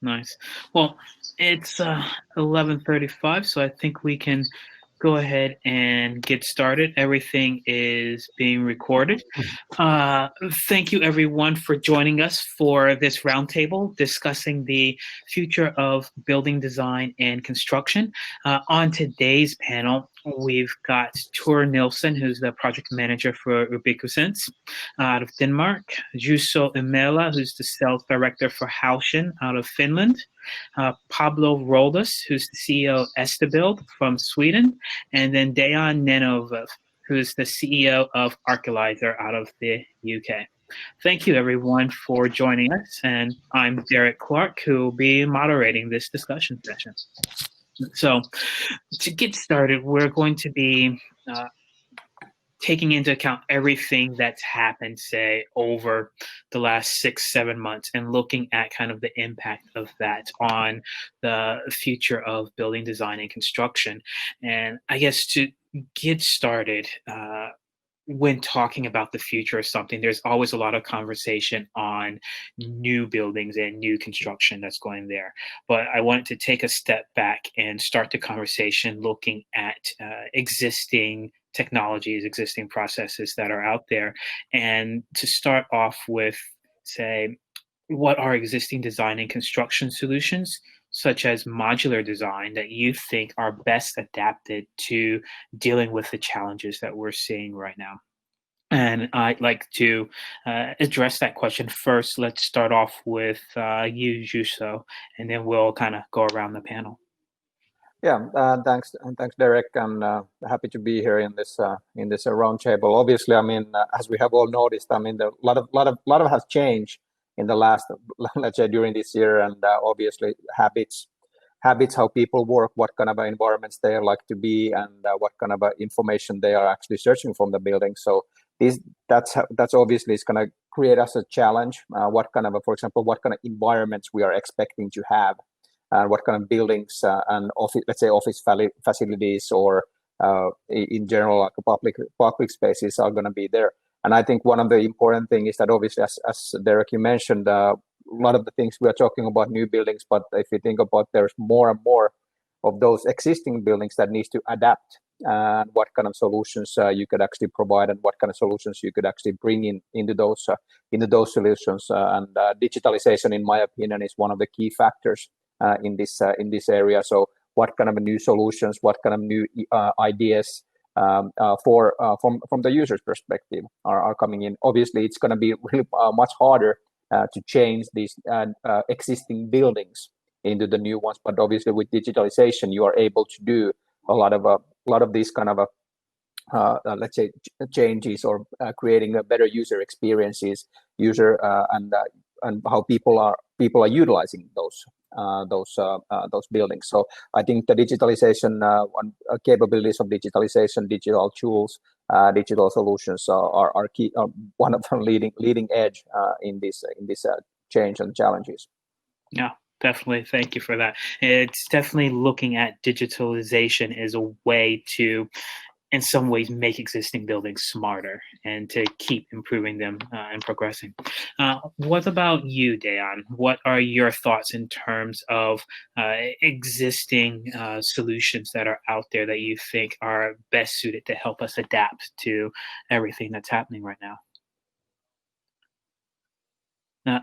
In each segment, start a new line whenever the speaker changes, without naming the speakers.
Nice. Well, it's 11:35, so I think we can go ahead and get started. Everything is being recorded. Uh, Thank you, everyone, for joining us for this roundtable discussing the future of building design and construction. On today's panel, we've got Ture Nilsson, who's the project manager for UbiqiSense out of Denmark, Juuso Ilmela, who's the sales director for Haltian out of Finland, Pablo Roldos, who's the CEO of Estabild from Sweden, and then Deyan Nenov, who's the CEO of Archilizer out of the UK. Thank you, everyone, for joining us. And I'm Derrek, Clarke, who will be moderating this discussion session. So to get started, we're going to be taking into account everything that's happened, say, over the last 6-7 months and looking at kind of the impact of that on the future of building design and construction. And I guess to get started, when talking about the future of something, there's always a lot of conversation on new buildings and new construction that's going there. But I wanted to take a step back and start the conversation looking at existing technologies, existing processes that are out there. And to start off with, say, what are existing design and construction solutions, such as modular design, that you think are best adapted to dealing with the challenges that we're seeing right now? And I'd like to address that question first. Let's start off with you, Juuso, and then we'll kind of go around the panel.
Yeah, thanks, Derrek, and happy to be here in this roundtable. Obviously, I mean, as we have all noticed, I mean, a lot of has changed in the last, let's say, during this year, and obviously habits, how people work, what kind of environments they like to be, and what kind of information they are actually searching from the building. So that's obviously is going to create us a challenge. What kind of, for example, what kind of environments we are expecting to have, what kind of buildings and office, let's say, office facilities or in general, like public spaces are going to be there. And I think one of the important things is that obviously, as Derrek, you mentioned, a lot of the things we are talking about new buildings, but if you think about, there's more and more of those existing buildings that needs to adapt, and what kind of solutions you could actually provide, and what kind of solutions you could actually bring into those solutions. And digitalization, in my opinion, is one of the key factors in this area. So what kind of new solutions, what kind of new ideas from the user's perspective are coming in. Obviously, it's going to be really much harder to change these existing buildings into the new ones. But obviously, with digitalization, you are able to do a lot of these kind of let's say changes, or creating a better user experiences, and how people are utilizing those buildings. So I think the digitalization, capabilities of digitalization, digital tools, digital solutions are key, one of the leading edge in this change and challenges.
Yeah, definitely. Thank you for that. It's definitely looking at digitalization as a way to, in some ways, make existing buildings smarter and to keep improving them and progressing. What about you, Deyan? What are your thoughts in terms of existing solutions that are out there that you think are best suited to help us adapt to everything that's happening right now?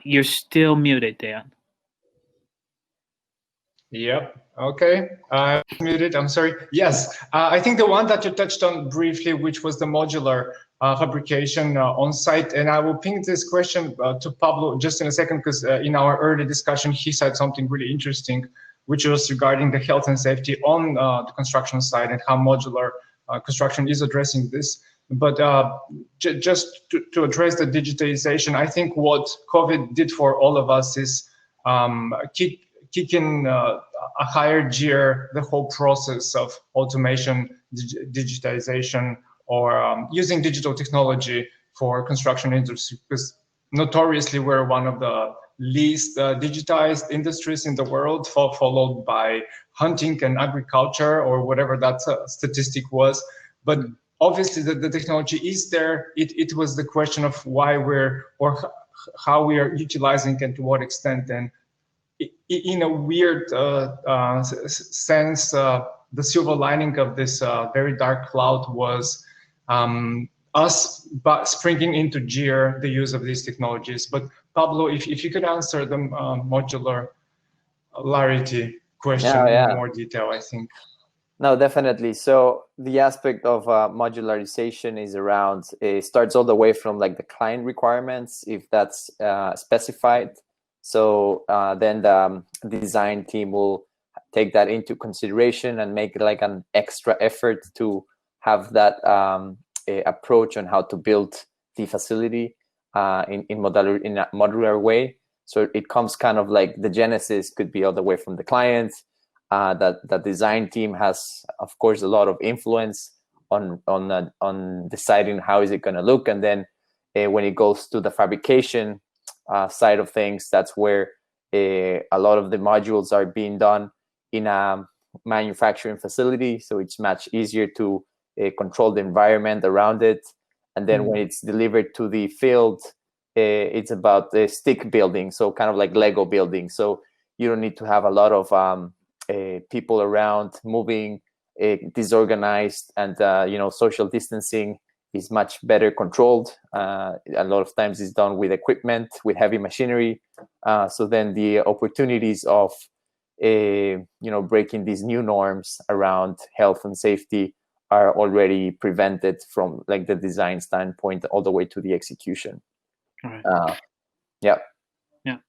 You're still muted, Deyan.
Yep. Okay. Muted. I'm sorry. Yes. I think the one that you touched on briefly, which was the modular fabrication on site, and I will ping this question to Pablo just in a second, because in our early discussion he said something really interesting, which was regarding the health and safety on the construction side and how modular construction is addressing this. But just to address the digitalization, I think what COVID did for all of us is kick in a higher gear the whole process of automation, digitization, or using digital technology for construction industry, because notoriously we're one of the least digitized industries in the world, followed by hunting and agriculture, or whatever that statistic was. But obviously the technology is there. It was the question of why or how we are utilizing and to what extent. And in a weird sense, the silver lining of this very dark cloud was us springing into gear the use of these technologies. But Pablo, if you could answer the modularity question in more detail, I think.
No, definitely. So the aspect of modularization is around, it starts all the way from like the client requirements, if that's specified. So then the design team will take that into consideration and make like an extra effort to have that approach on how to build the facility in a modular way. So it comes kind of like the genesis could be all the way from the client. That the design team has, of course, a lot of influence on deciding how is it going to look, and then when it goes to the fabrication side of things, that's where a lot of the modules are being done in a manufacturing facility, so it's much easier to control the environment around it. And then when it's delivered to the field, it's about the stick building, so kind of like Lego building. So you don't need to have a lot of people around moving, disorganized, and social distancing is much better controlled. A lot of times it's done with equipment, with heavy machinery. So then the opportunities of breaking these new norms around health and safety are already prevented from like the design standpoint all the way to the execution.
All right. Yeah.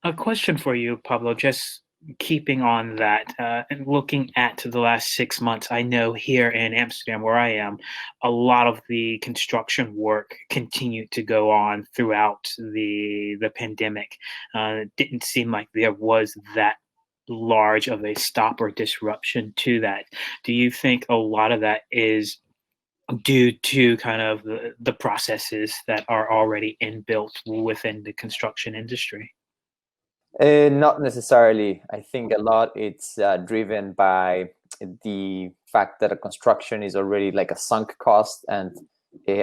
A question for you, Pablo, just keeping on that and looking at the last 6 months. I know here in Amsterdam, where I am, a lot of the construction work continued to go on throughout the pandemic. It didn't seem like there was that large of a stop or disruption to that. Do you think a lot of that is due to kind of the processes that are already inbuilt within the construction industry?
Not necessarily. I think a lot it's driven by the fact that a construction is already like a sunk cost, and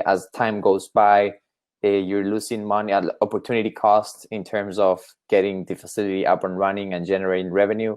as time goes by, you're losing money at opportunity cost in terms of getting the facility up and running and generating revenue.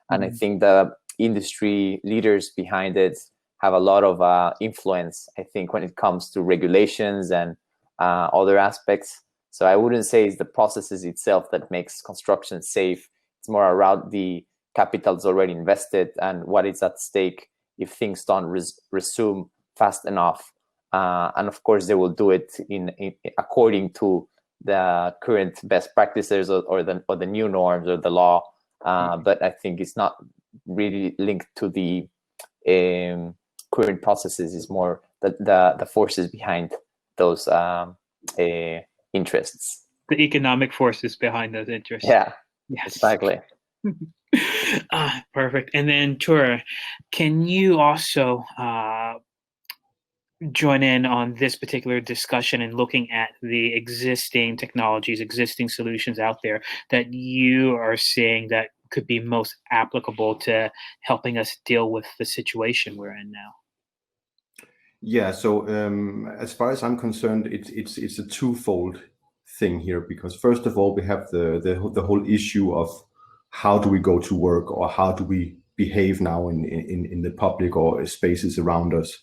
And I think the industry leaders behind it have a lot of influence, I think, when it comes to regulations and other aspects. So I wouldn't say it's the processes itself that makes construction safe. It's more around the capital that's already invested and what is at stake if things don't resume fast enough. And of course, they will do it in according to the current best practices or the new norms or the law. But I think it's not really linked to the current processes. It's more the forces behind those interests.
The economic forces behind those interests.
Yeah,
yes,
exactly.
Perfect. And then Ture, can you also join in on this particular discussion and looking at the existing technologies, existing solutions out there that you are seeing that could be most applicable to helping us deal with the situation we're in now?
Yeah, so as far as I'm concerned, it's a twofold thing here, because first of all, we have the whole issue of how do we go to work, or how do we behave now in the public or spaces around us,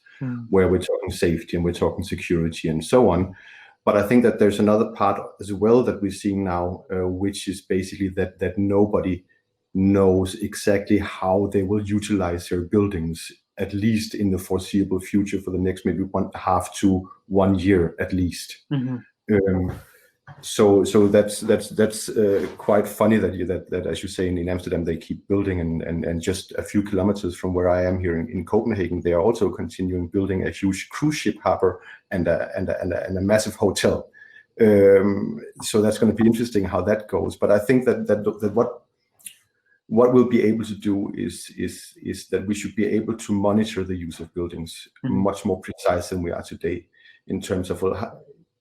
where we're talking safety and we're talking security and so on. But I think that there's another part as well that we're seeing now, which is basically that nobody knows exactly how they will utilize their buildings, at least in the foreseeable future, for the next maybe 1.5 to 1 year at least. So that's quite funny that as you say, in Amsterdam they keep building, and just a few kilometers from where I am here in Copenhagen, they are also continuing building a huge cruise ship harbor and a massive hotel. So that's going to be interesting how that goes. But I think that what we'll be able to do is that we should be able to monitor the use of buildings much more precise than we are today, in terms of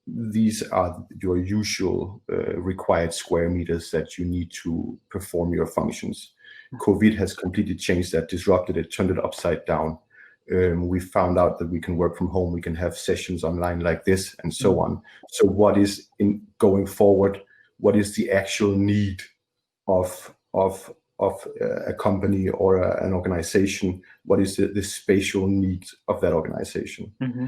these are your usual required square meters that you need to perform your functions. COVID has completely changed that, disrupted it, turned it upside down. We found out that we can work from home, we can have sessions online like this, and so on. So what is going forward, what is the actual need of of a company or an organization, what is the spatial needs of that organization.
Mm-hmm.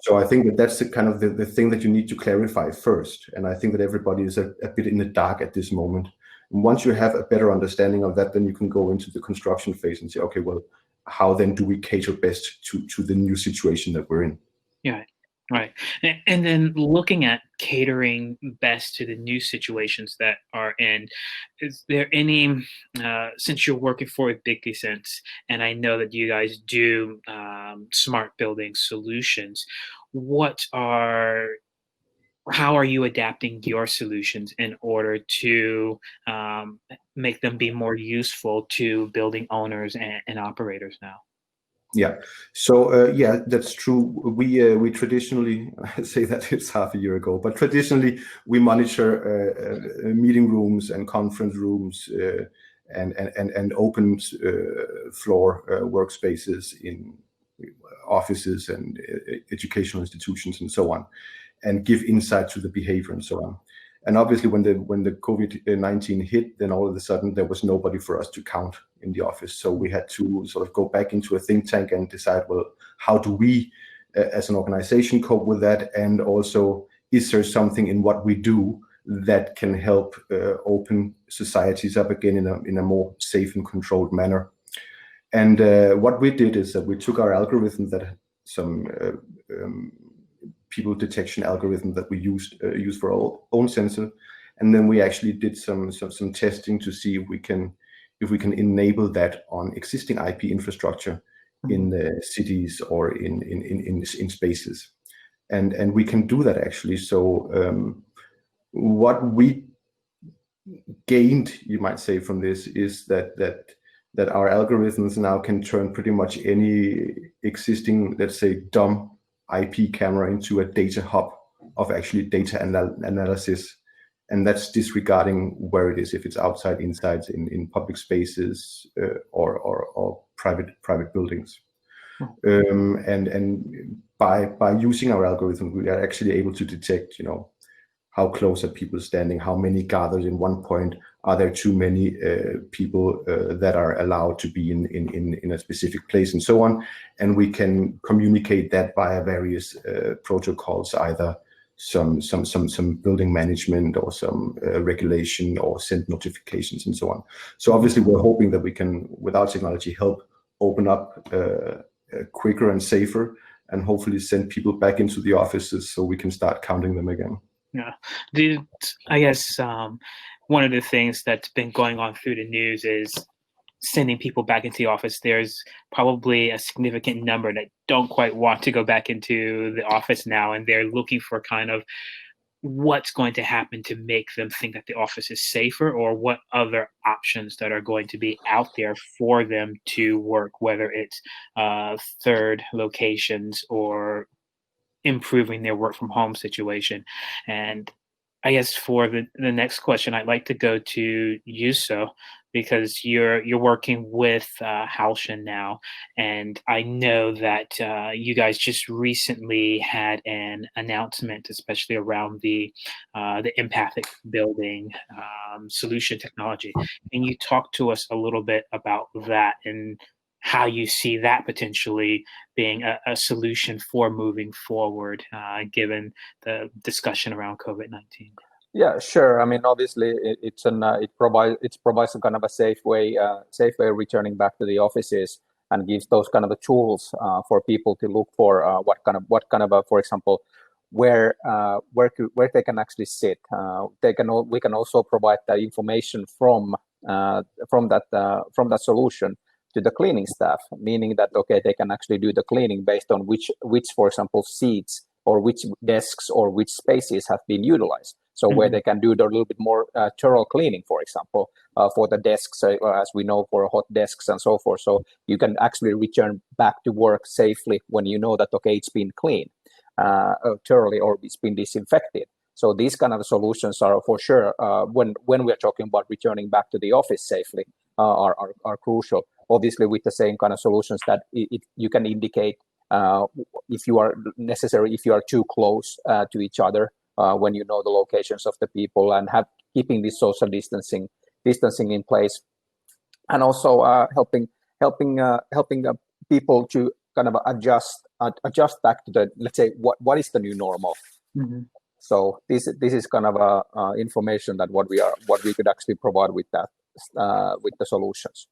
So I think that that's the kind of the thing that you need to clarify first. And I think that everybody is a bit in the dark at this moment. And once you have a better understanding of that, then you can go into the construction phase and say, okay, well, how then do we cater best to the new situation that we're in?
Yeah. Right. And then looking at catering best to the new situations that are in, is there any, since you're working for UbiqiSense, and I know that you guys do smart building solutions, how are you adapting your solutions in order to make them be more useful to building owners and operators now?
Yeah, so yeah, that's true. We traditionally, I say that it's half a year ago, but traditionally we monitor meeting rooms and conference rooms and open floor workspaces in offices and educational institutions and so on, and give insight to the behavior and so on. And obviously, when the COVID-19 hit, then all of a sudden there was nobody for us to count in the office. So we had to sort of go back into a think tank and decide, well, how do we, as an organization, cope with that? And also, is there something in what we do that can help open societies up again in a more safe and controlled manner? And what we did is that we took our algorithm, that some people detection algorithm that we use for our own sensor, and then we actually did some testing to see if we can enable that on existing IP infrastructure in the cities or in spaces, and we can do that actually. So what we gained, you might say, from this is that our algorithms now can turn pretty much any existing, let's say, dumb IP camera into a data hub of actually data analysis, and that's disregarding where it is, if it's outside, inside, in public spaces or private buildings. And by using our algorithm, we are actually able to detect, how close are people standing, how many gathered in one point, are there too many people that are allowed to be in a specific place, and so on. And we can communicate that via various protocols, either some building management or some regulation, or send notifications and so on. So obviously we're hoping that we can, with our technology, help open up quicker and safer, and hopefully send people back into the offices so we can start counting them again.
Yeah, I guess one of the things that's been going on through the news is sending people back into the office. There's probably a significant number that don't quite want to go back into the office now, and they're looking for kind of what's going to happen to make them think that the office is safer, or what other options that are going to be out there for them to work, whether it's third locations or improving their work from home situation. And I guess for the next question, I'd like to go to Juuso, because you're working with Haltian now, and I know that you guys just recently had an announcement, especially around the empathic building solution technology. Can you talk to us a little bit about that and how you see that potentially being a solution for moving forward, given the discussion around COVID-19?
Yeah, sure. I mean, obviously, it provides a kind of a safe way of returning back to the offices, and gives those kind of the tools for people to look for what kind of for example, where they can actually sit. We can also provide the information from that solution to the cleaning staff, meaning that, okay, they can actually do the cleaning based on which for example, seats or which desks or which spaces have been utilized. So where they can do the little bit more thorough cleaning, for example, for the desks, as we know, for hot desks and so forth. So you can actually return back to work safely when you know that, okay, it's been cleaned thoroughly, or it's been disinfected. So these kind of solutions are for sure, when we're talking about returning back to the office safely, are crucial. Obviously, with the same kind of solutions that you can indicate if you are too close to each other, when you know the locations of the people, and keeping this social distancing distancing in place, and also helping people to kind of adjust back to the, let's say, what is the new normal.
Mm-hmm.
So this is kind of information that what we could actually provide with that with the solutions.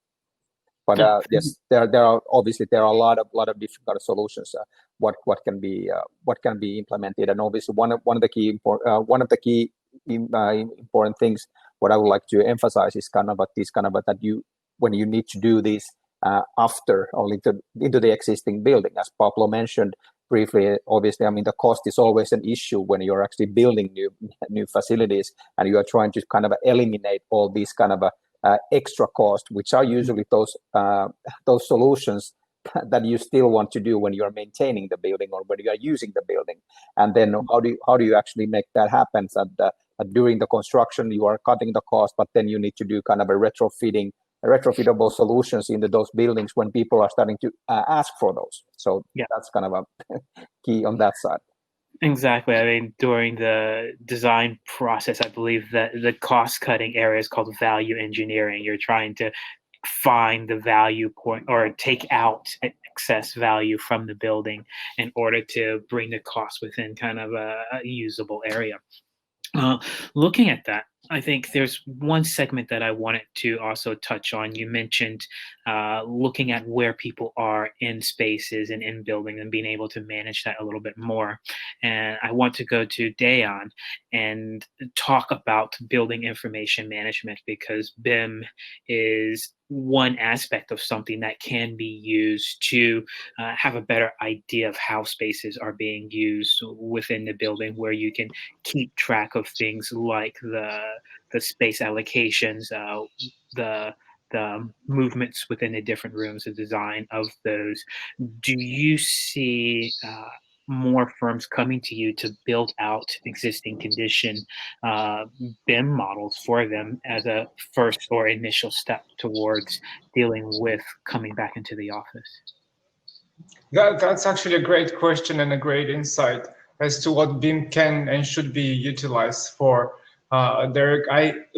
But yes, there are obviously a lot of different kind of solutions. What can be implemented, and obviously one of the key important things what I would like to emphasize is kind of that you, when you need to do this after or into the existing building, as Pablo mentioned briefly. Obviously, I mean, the cost is always an issue when you're actually building new facilities, and you are trying to kind of eliminate all these kind of extra costs, which are usually those solutions that you still want to do when you are maintaining the building or when you are using the building. And then how do you actually make that happen? So that during the construction you are cutting the cost, but then you need to do kind of a retrofitable solutions into those buildings when people are starting to ask for those. So that's kind of a key on that side.
Exactly. I mean, during the design process, I believe that the cost-cutting area is called value engineering. You're trying to find the value point or take out excess value from the building in order to bring the cost within kind of a usable area. Looking at that, I think there's one segment that I wanted to also touch on. You mentioned looking at where people are in spaces and in buildings and being able to manage that a little bit more. And I want to go to Deyan and talk about building information management, because BIM is one aspect of something that can be used to have a better idea of how spaces are being used within the building, where you can keep track of things like the space allocations, the movements within the different rooms, the design of those. Do you see more firms coming to you to build out existing condition BIM models for them as a first or initial step towards dealing with coming back into the office?
That's actually a great question and a great insight as to what BIM can and should be utilized for. Derrek,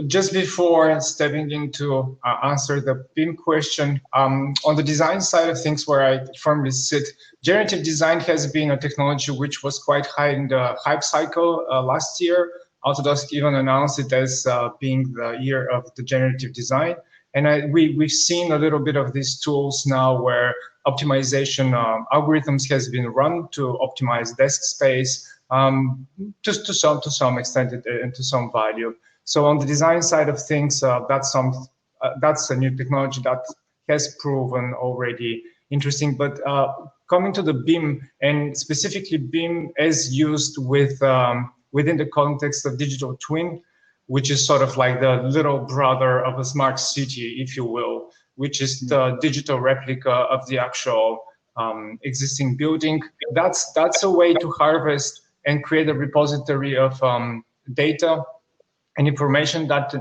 just before stepping in to answer the BIM question, on the design side of things where I firmly sit, generative design has been a technology which was quite high in the hype cycle last year. Autodesk even announced it as being the year of the generative design. And we've seen a little bit of these tools now where optimization algorithms has been run to optimize desk space, to some extent and to some value. So on the design side of things, that's a new technology that has proven already interesting. But coming to the BIM, and specifically BIM as used within the context of digital twin, which is sort of like the little brother of a smart city, if you will, which is the digital replica of the actual existing building. That's a way to harvest and create a repository of data and information that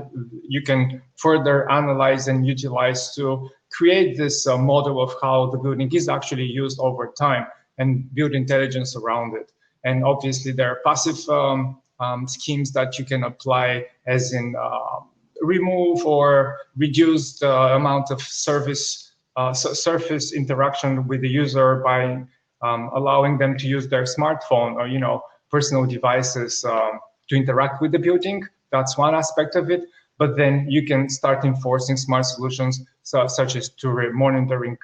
you can further analyze and utilize to create this model of how the building is actually used over time and build intelligence around it. And obviously there are passive schemes that you can apply, as in remove or reduce the amount of surface interaction with the user by allowing them to use their smartphone or personal devices to interact with the building. That's one aspect of it. But then you can start enforcing smart solutions such as Ture, monitoring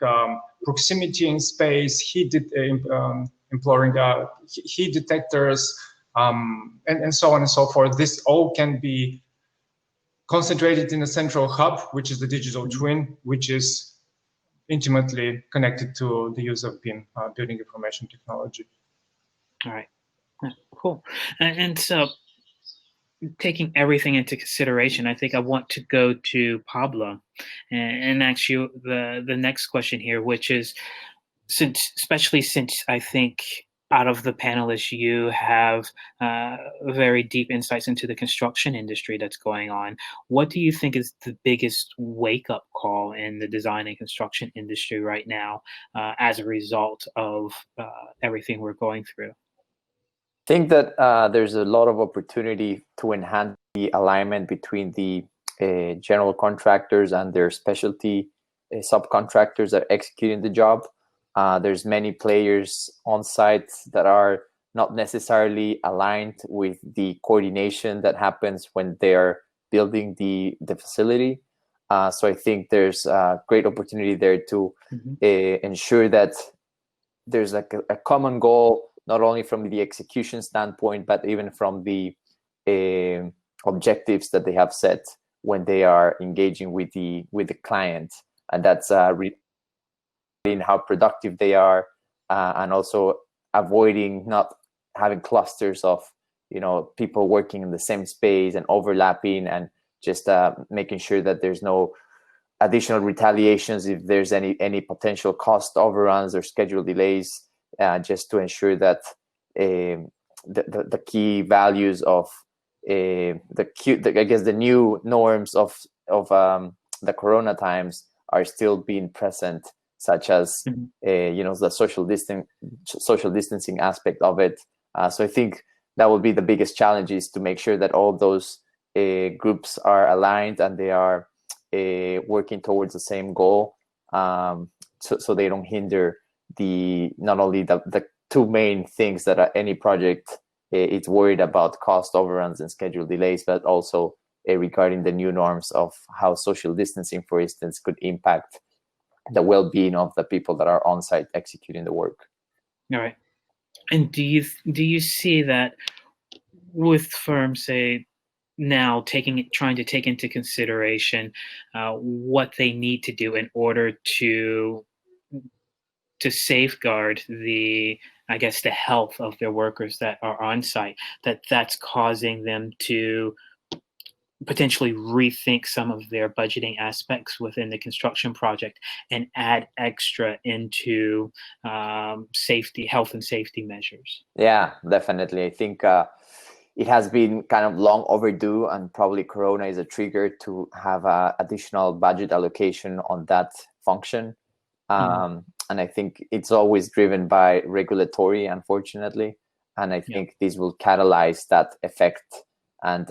proximity in space, heat detectors, and so on and so forth. This all can be concentrated in a central hub, which is the digital twin, which is intimately connected to the use of BIM, building information technology.
All right, cool. And so, taking everything into consideration, I think I want to go to Pablo and ask you the next question here, which is, especially since I think out of the panelists, you have very deep insights into the construction industry that's going on. What do you think is the biggest wake-up call in the design and construction industry right now as a result of everything we're going through?
I think that there's a lot of opportunity to enhance the alignment between the general contractors and their specialty subcontractors that are executing the job. There's many players on site that are not necessarily aligned with the coordination that happens when they are building the facility. So I think there's a great opportunity there to ensure that there's like a common goal, not only from the execution standpoint, but even from the objectives that they have set when they are engaging with the client, and that's in how productive they are, and also avoiding not having clusters of people working in the same space and overlapping, and just making sure that there's no additional retaliations if there's any potential cost overruns or schedule delays, just to ensure that the key values of the new norms of the Corona times are still being present, such as the social distancing aspect of it. So I think that will be the biggest challenge, is to make sure that all those groups are aligned and they are working towards the same goal, so they don't hinder not only the two main things that any project it's worried about, cost overruns and schedule delays, but also regarding the new norms of how social distancing, for instance, could impact the well-being of the people that are on site executing the work.
All right. And do you see that with firms, say, now trying to take into consideration what they need to do in order to safeguard the health of their workers that are on site, that's causing them to potentially rethink some of their budgeting aspects within the construction project and add extra into health and safety measures?
Yeah, definitely. I think it has been kind of long overdue, and probably Corona is a trigger to have additional budget allocation on that function. And I think it's always driven by regulatory, unfortunately. And I think this will catalyze that effect. And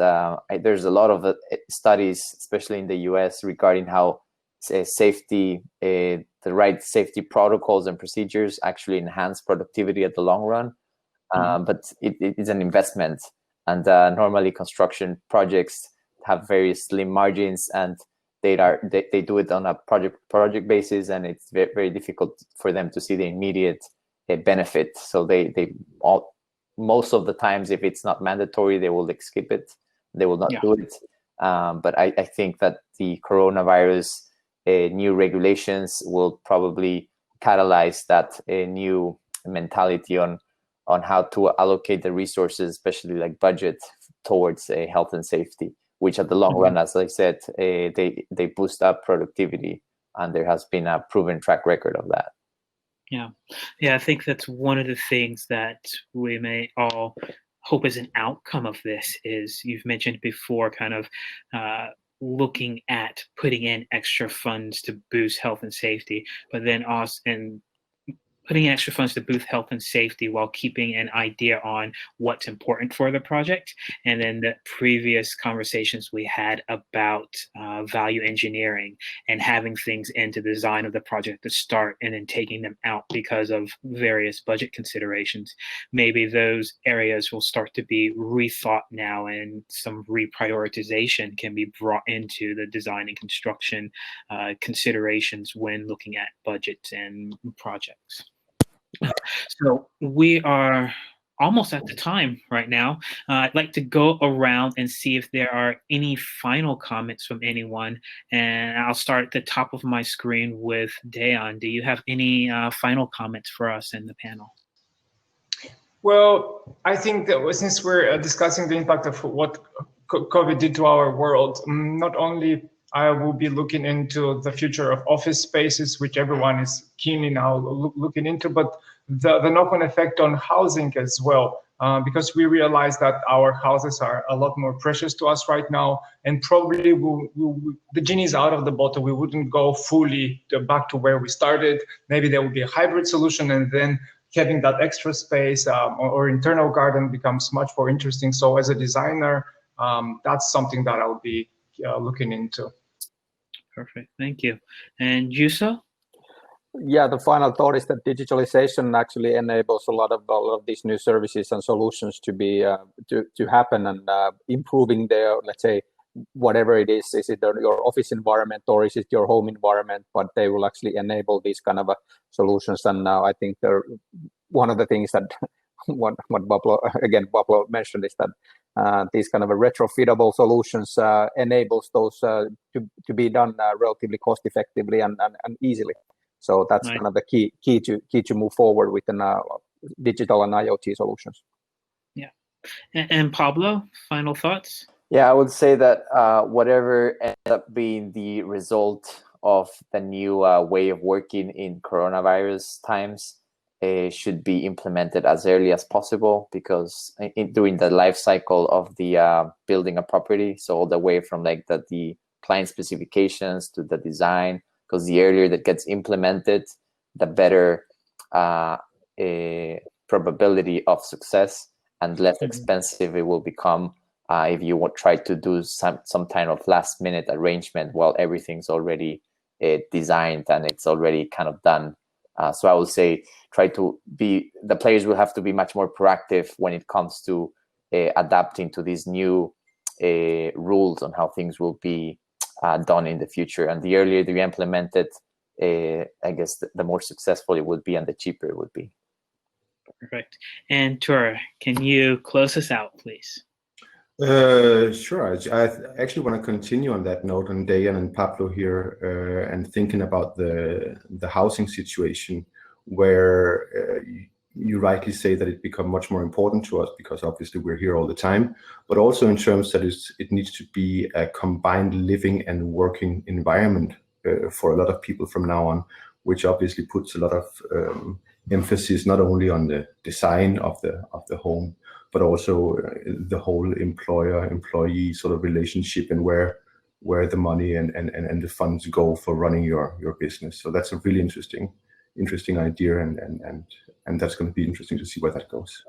there's a lot of studies, especially in the US, regarding how safety, the right safety protocols and procedures actually enhance productivity at the long run. But it is an investment. And normally construction projects have very slim margins, and they do it on a project basis, and it's very, very difficult for them to see the immediate benefit. So most of the times, if it's not mandatory, they will skip it. They will not do it. But I think that the coronavirus new regulations will probably catalyze that new mentality on how to allocate the resources, especially like budget, towards health and safety, which at the long run, as I said, they boost up productivity, and there has been a proven track record of that.
Yeah, I think that's one of the things that we may all hope as an outcome of this is, you've mentioned before, kind of looking at putting in extra funds to boost health and safety, but then also putting in extra funds to boost health and safety while keeping an idea on what's important for the project. And then the previous conversations we had about value engineering and having things into the design of the project to start and then taking them out because of various budget considerations. Maybe those areas will start to be rethought now, and some reprioritization can be brought into the design and construction considerations when looking at budgets and projects. So we are almost at the time right now. I'd like to go around and see if there are any final comments from anyone. And I'll start at the top of my screen with Deyan. Do you have any final comments for us in the panel?
Well, I think that since we're discussing the impact of what COVID did to our world, not only I will be looking into the future of office spaces, which everyone is keenly now looking into, but the knock-on effect on housing as well, because we realize that our houses are a lot more precious to us right now, and probably the genie is out of the bottle. We wouldn't go fully back to where we started. Maybe there will be a hybrid solution, and then having that extra space or internal garden becomes much more interesting. So as a designer, that's something that I would be looking into.
Perfect. Thank you. And Juuso?
Yeah, the final thought is that digitalization actually enables a lot of these new services and solutions to be to happen, and improving their, let's say, whatever it is it your office environment or is it your home environment, but they will actually enable these kind of solutions. And I think one of the things that what Pablo mentioned is that these kind of retrofittable solutions enables those to be done relatively cost effectively and easily. So that's
Nice.
kind of the key to move forward with digital and IoT solutions.
Yeah. And Pablo, final thoughts?
Yeah, I would say that whatever ends up being the result of the new way of working in coronavirus times should be implemented as early as possible, because during the life cycle of the building a property, so all the way from like the client specifications to the design, because the earlier that gets implemented, the better probability of success and less expensive it will become if you try to do some kind of last minute arrangement while everything's already designed and it's already kind of done. So I would say the players will have to be much more proactive when it comes to adapting to these new rules on how things will be done in the future. And the earlier you implement it, I guess the more successful it would be and the cheaper it would be.
Perfect. And Ture, can you close us out, please?
Sure. I actually want to continue on that note on Deyan and Pablo here, and thinking about the housing situation, where you rightly say that it become much more important to us because obviously we're here all the time, but also in terms that it needs to be a combined living and working environment for a lot of people from now on, which obviously puts a lot of emphasis not only on the design of the home, but also the whole employer-employee sort of relationship, and where the money and the funds go for running your business. So that's a really interesting idea, and that's going to be interesting to see where that goes.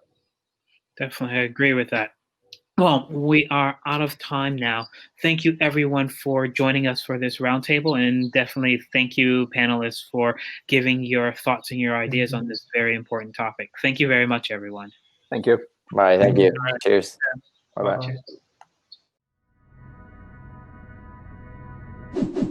Definitely, I agree with that. Well, we are out of time now. Thank you, everyone, for joining us for this roundtable, and definitely thank you, panelists, for giving your thoughts and your ideas on this very important topic. Thank you very much, everyone.
Thank you.
All right, thank you. Cheers.
Bye-bye.
Cheers.